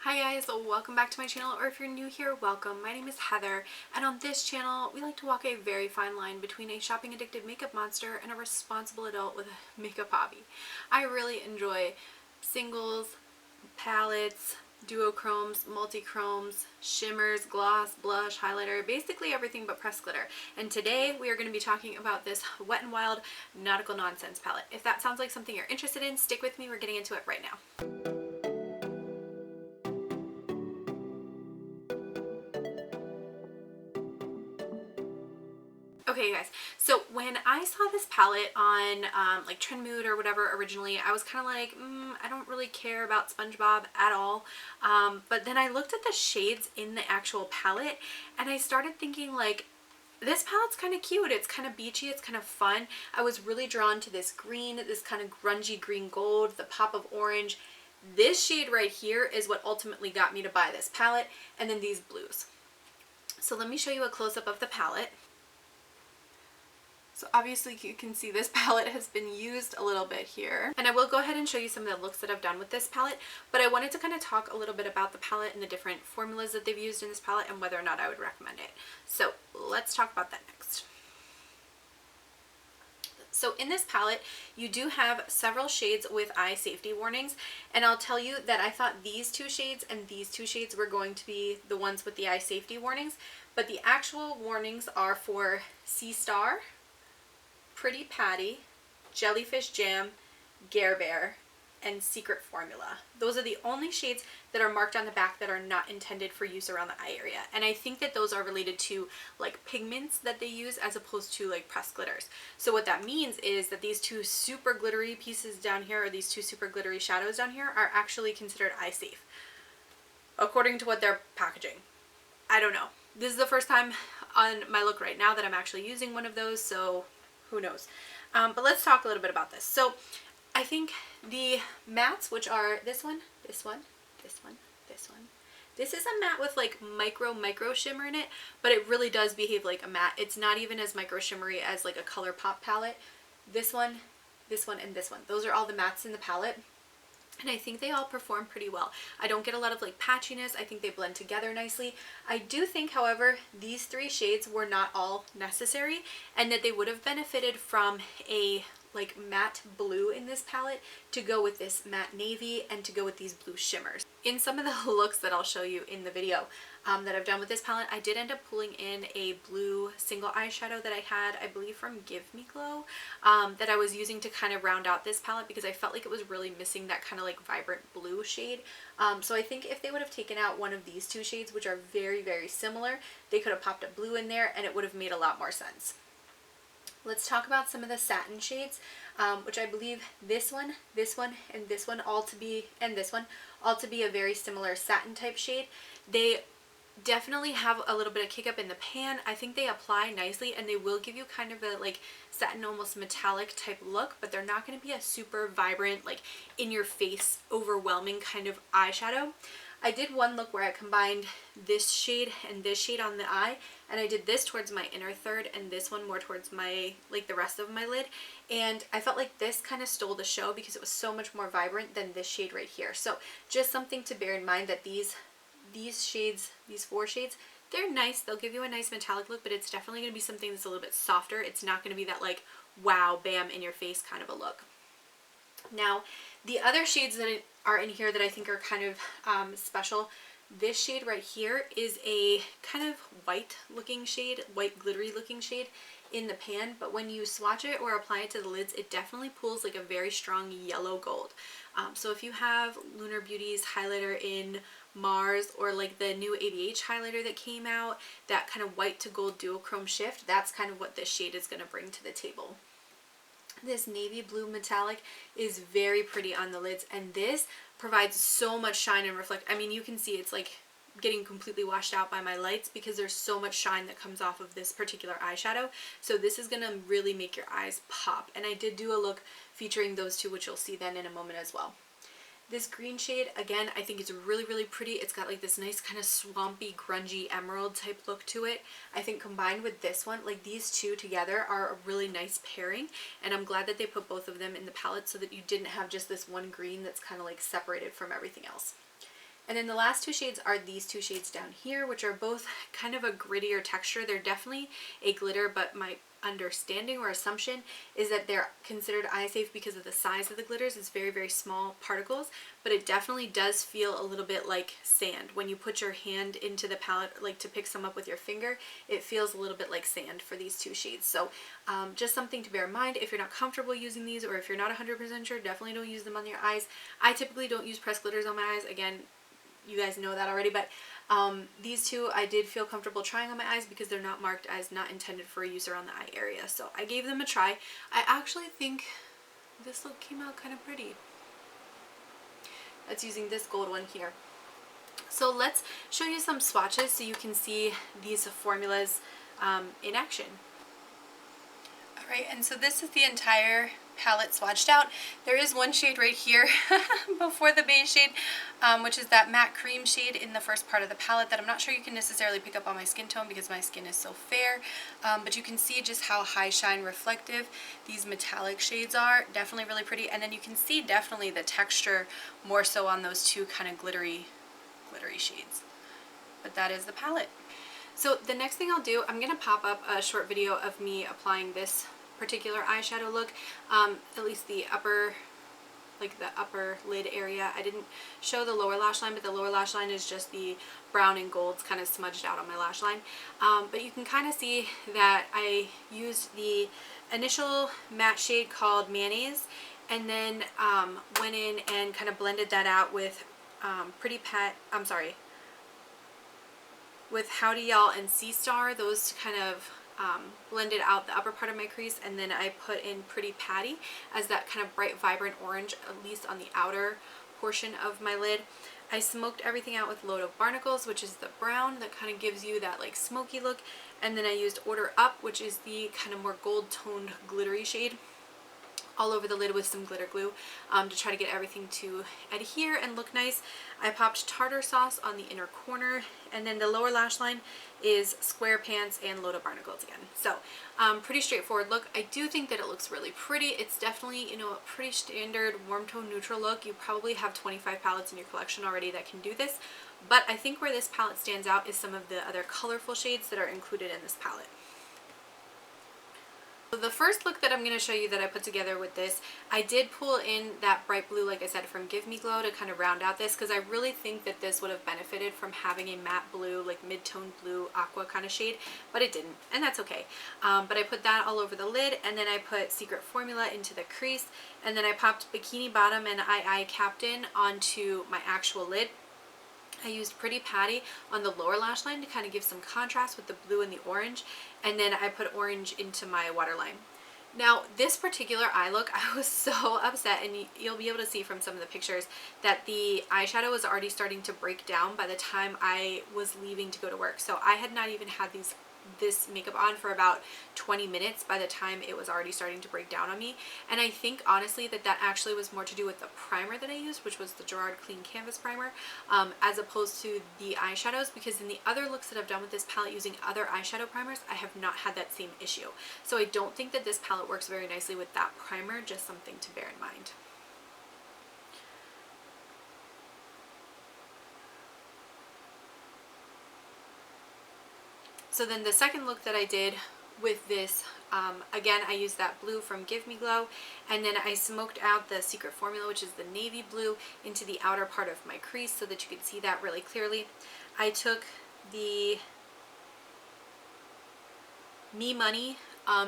Hi guys, welcome back to my channel, or if you're new here, welcome. My name is Heather, and on this channel, we like to walk a very fine line between a shopping addicted makeup monster and a responsible adult with a makeup hobby. I really enjoy singles, palettes, duochromes, multichromes, shimmers, gloss, blush, highlighter, basically everything but pressed glitter. And today we are going to be talking about this Wet n Wild Nautical Nonsense palette. If that sounds like something you're interested in, stick with me, we're getting into it right now. Okay guys, so when I saw this palette on like Trend Mood or whatever originally, I was kind of like, I don't really care about Spongebob at all. But then I looked at the shades in the actual palette and I started thinking like, this palette's kind of cute, it's kind of beachy, it's kind of fun. I was really drawn to this green, this kind of grungy green gold, the pop of orange. This shade right here is what ultimately got me to buy this palette, and then these blues. So let me show you a close-up of the palette. So obviously you can see this palette has been used a little bit here. And I will go ahead and show you some of the looks that I've done with this palette, but I wanted to kind of talk a little bit about the palette and the different formulas that they've used in this palette and whether or not I would recommend it. So let's talk about that next. So in this palette, you do have several shades with eye safety warnings, and I'll tell you that I thought these two shades and these two shades were going to be the ones with the eye safety warnings, but the actual warnings are for Sea Star, Pretty Patty, Jellyfish Jam, Gare Bear, and Secret Formula. Those are the only shades that are marked on the back that are not intended for use around the eye area. And I think that those are related to like pigments that they use as opposed to like pressed glitters. So what that means is that these two super glittery pieces down here, or these two super glittery shadows down here, are actually considered eye safe, according to what they're packaging. I don't know. This is the first time on my look right now that I'm actually using one of those, so who knows. But let's talk a little bit about this. So I think the mattes, which are this one, this one, this one, this one. This is a matte with like micro shimmer in it, but it really does behave like a matte. It's not even as micro shimmery as like a ColourPop palette. This one, and this one. Those are all the mattes in the palette. And I think they all perform pretty well. I don't get a lot of like patchiness. I think they blend together nicely. I do think, however, these three shades were not all necessary, and that they would have benefited from a like matte blue in this palette to go with this matte navy and to go with these blue shimmers. In some of the looks that I'll show you in the video that I've done with this palette, I did end up pulling in a blue single eyeshadow that I had, I believe from Give Me Glow, that I was using to kind of round out this palette because I felt like it was really missing that kind of like vibrant blue shade. So I think if they would have taken out one of these two shades, which are very similar, they could have popped a blue in there and it would have made a lot more sense. Let's talk about some of the satin shades, which I believe this one, and this one all to be, and this one all to be a very similar satin type shade. They definitely have a little bit of kick up in the pan. I think they apply nicely and they will give you kind of a like satin almost metallic type look, but they're not going to be a super vibrant like in your face overwhelming kind of eyeshadow. I did one look where I combined this shade and this shade on the eye, and I did this towards my inner third and this one more towards my like the rest of my lid, and I felt like this kind of stole the show because it was so much more vibrant than this shade right here. So just something to bear in mind, that these shades, these four shades, they're nice. They'll give you a nice metallic look, but it's definitely going to be something that's a little bit softer. It's not going to be that like wow bam in your face kind of a look. Now the other shades that are in here that I think are kind of special, this shade right here is a kind of white looking shade, white glittery looking shade in the pan, but when you swatch it or apply it to the lids, it definitely pulls like a very strong yellow gold. So if you have Lunar Beauty's highlighter in Mars, or like the new ABH highlighter that came out, that kind of white to gold duochrome shift, that's kind of what this shade is going to bring to the table. This navy blue metallic is very pretty on the lids, and this provides so much shine and reflect. I mean, you can see it's like getting completely washed out by my lights because there's so much shine that comes off of this particular eyeshadow. So this is going to really make your eyes pop. And I did do a look featuring those two, which you'll see then in a moment as well. This green shade, again, I think it's really pretty. It's got like this nice kind of swampy, grungy emerald type look to it. I think combined with this one, like these two together are a really nice pairing, and I'm glad that they put both of them in the palette so that you didn't have just this one green that's kind of like separated from everything else. And then the last two shades are these two shades down here, which are both kind of a grittier texture. They're definitely a glitter, but my understanding or assumption is that they're considered eye safe because of the size of the glitters. It's very, very small particles, but it definitely does feel a little bit like sand. When you put your hand into the palette, like to pick some up with your finger, it feels a little bit like sand for these two shades. So just something to bear in mind. If you're not comfortable using these, or if you're not 100% sure, definitely don't use them on your eyes. I typically don't use pressed glitters on my eyes. Again, you guys know that already, but these two I did feel comfortable trying on my eyes because they're not marked as not intended for use around the eye area. So I gave them a try. I actually think this look came out kind of pretty. That's using this gold one here. So let's show you some swatches so you can see these formulas in action. Alright, and so this is the entire palette swatched out. There is one shade right here before the beige shade, which is that matte cream shade in the first part of the palette that I'm not sure you can necessarily pick up on my skin tone because my skin is so fair, but you can see just how high shine reflective these metallic shades are. Definitely really pretty, and then you can see definitely the texture more so on those two kind of glittery shades. But that is the palette. So the next thing I'll do, I'm going to pop up a short video of me applying this particular eyeshadow look, at least the upper, like the upper lid area. I didn't show the lower lash line, but the lower lash line is just the brown and golds kind of smudged out on my lash line. But you can kind of see that I used the initial matte shade called Mayonnaise, and then went in and kind of blended that out with with Howdy Y'all and Sea Star. Those kind of blended out the upper part of my crease, and then I put in Pretty Patty as that kind of bright vibrant orange, at least on the outer portion of my lid. I smoked everything out with Lodo Barnacles, which is the brown that kind of gives you that like smoky look, and then I used Order Up, which is the kind of more gold toned glittery shade, all over the lid with some glitter glue to try to get everything to adhere and look nice. I popped tartar sauce on the inner corner, and then the lower lash line is Square Pants and Lodo Barnacles again. So pretty straightforward look. I do think that it looks really pretty. It's definitely, you know, a pretty standard warm tone neutral look. You probably have 25 palettes in your collection already that can do this, but I think where this palette stands out is some of the other colorful shades that are included in this palette. So the first look that I'm going to show you that I put together with this, I did pull in that bright blue, like I said, from Give Me Glow to kind of round out this, because I really think that this would have benefited from having a matte blue, like mid-tone blue aqua kind of shade, but it didn't, and that's okay. But I put that all over the lid, and then I put Secret Formula into the crease, and then I popped Bikini Bottom and I Captain onto my actual lid. I used Pretty Patty on the lower lash line to kind of give some contrast with the blue and the orange, and then I put orange into my waterline. Now this particular eye look, I was so upset, and you'll be able to see from some of the pictures that the eyeshadow was already starting to break down by the time I was leaving to go to work. So I had not even had this makeup on for about 20 minutes by the time it was already starting to break down on me. And I think honestly that actually was more to do with the primer that I used, which was the Gerard Clean Canvas Primer, as opposed to the eyeshadows, because in the other looks that I've done with this palette using other eyeshadow primers, I have not had that same issue. So I don't think that this palette works very nicely with that primer, just something to bear in mind. So then the second look that I did with this, again, I used that blue from Give Me Glow, and then I smoked out the Secret Formula, which is the navy blue, into the outer part of my crease so that you could see that really clearly. I took the Me Money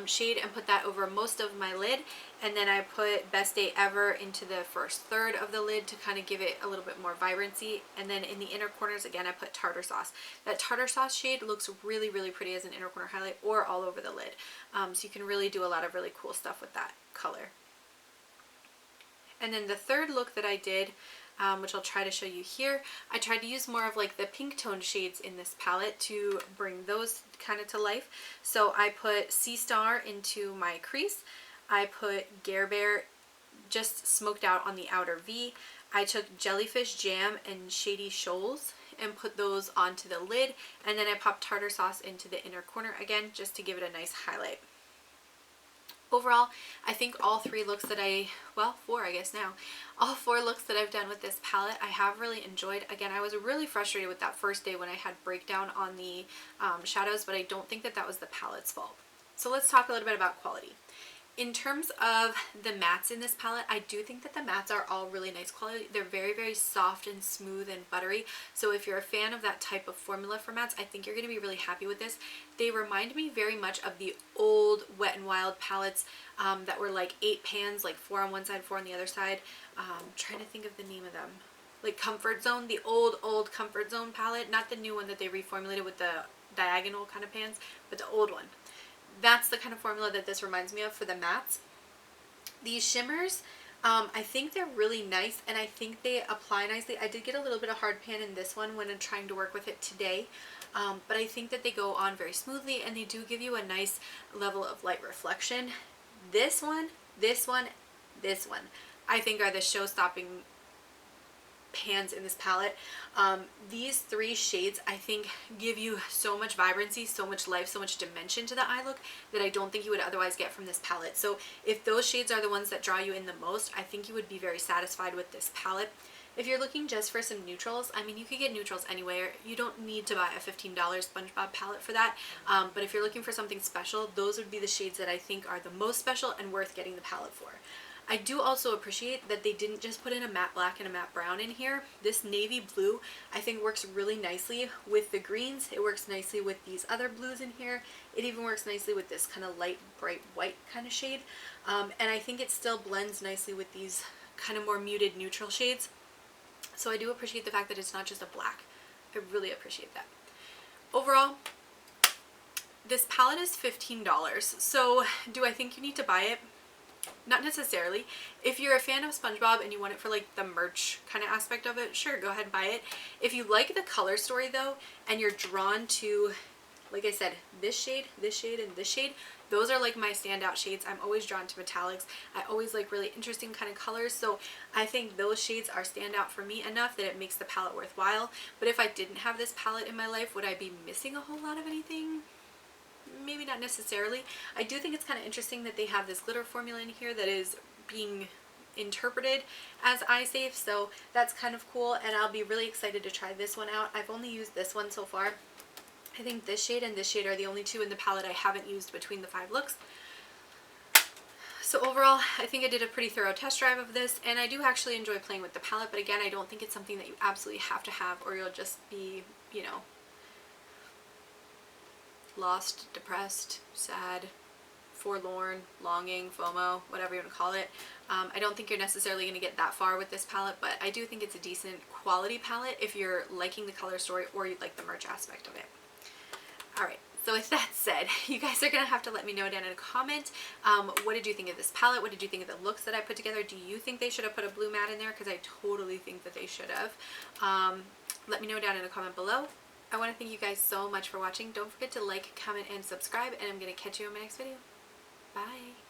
shade and put that over most of my lid, and then I put Best Day Ever into the first third of the lid to kind of give it a little bit more vibrancy, and then in the inner corners again I put Tartar Sauce. That Tartar Sauce shade looks really, really pretty as an inner corner highlight or all over the lid, so you can really do a lot of really cool stuff with that color. And then the third look that I did, which I'll try to show you here, I tried to use more of like the pink toned shades in this palette to bring those kind of to life. So I put Sea Star into my crease. I put Gare Bear just smoked out on the outer V. I took Jellyfish Jam and Shady Shoals and put those onto the lid, and then I popped Tartar Sauce into the inner corner again just to give it a nice highlight. Overall, I think all three looks that well, four I guess now, all four looks that I've done with this palette, I have really enjoyed. Again, I was really frustrated with that first day when I had breakdown on the shadows, but I don't think that that was the palette's fault. So let's talk a little bit about quality. In terms of the mattes in this palette, I do think that the mattes are all really nice quality. They're very, very soft and smooth and buttery. So if you're a fan of that type of formula for mattes, I think you're going to be really happy with this. They remind me very much of the old Wet n Wild palettes that were like 8 pans, like 4 on one side, 4 on the other side. Trying to think of the name of them. Like Comfort Zone, the old Comfort Zone palette, not the new one that they reformulated with the diagonal kind of pans, but the old one. That's the kind of formula that this reminds me of for the mattes. These shimmers, I think they're really nice and I think they apply nicely. I did get a little bit of hard pan in this one when I'm trying to work with it today, but I think that they go on very smoothly and they do give you a nice level of light reflection. This one, this one, this one, I think are the show-stopping pans in this palette. These three shades I think give you so much vibrancy, so much life, so much dimension to the eye look that I don't think you would otherwise get from this palette. So if those shades are the ones that draw you in the most, I think you would be very satisfied with this palette. If you're looking just for some neutrals, I mean, you could get neutrals anywhere. You don't need to buy a $15 Spongebob palette for that, but if you're looking for something special, those would be the shades that I think are the most special and worth getting the palette for. I do also appreciate that they didn't just put in a matte black and a matte brown in here. This navy blue I think works really nicely with the greens. It works nicely with these other blues in here. It even works nicely with this kind of light bright white kind of shade. And I think it still blends nicely with these kind of more muted neutral shades. So I do appreciate the fact that it's not just a black. I really appreciate that. Overall, this palette is $15. So do I think you need to buy it? Not necessarily. If you're a fan of SpongeBob and you want it for like the merch kind of aspect of it, sure, go ahead and buy it. If you like the color story though, and you're drawn to, like I said, this shade, and this shade, those are like my standout shades. I'm always drawn to metallics. I always like really interesting kind of colors, so I think those shades are standout for me enough that it makes the palette worthwhile. But if I didn't have this palette in my life, would I be missing a whole lot of anything? Maybe not necessarily. I do think it's kind of interesting that they have this glitter formula in here that is being interpreted as eye safe, so that's kind of cool, and I'll be really excited to try this one out. I've only used this one so far. I think this shade and this shade are the only two in the palette I haven't used between the 5 looks. So overall, I think I did a pretty thorough test drive of this, and I do actually enjoy playing with the palette, but again, I don't think it's something that you absolutely have to have or you'll just be, you know, lost, depressed, sad, forlorn, longing, FOMO, whatever you want to call it. I don't think you're necessarily going to get that far with this palette, but I do think it's a decent quality palette if you're liking the color story or you like the merch aspect of it. Alright, so with that said, you guys are going to have to let me know down in a comment, what did you think of this palette? What did you think of the looks that I put together? Do you think they should have put a blue matte in there? Because I totally think that they should have. Let me know down in a comment below. I want to thank you guys so much for watching. Don't forget to like, comment, and subscribe, and I'm going to catch you in my next video. Bye!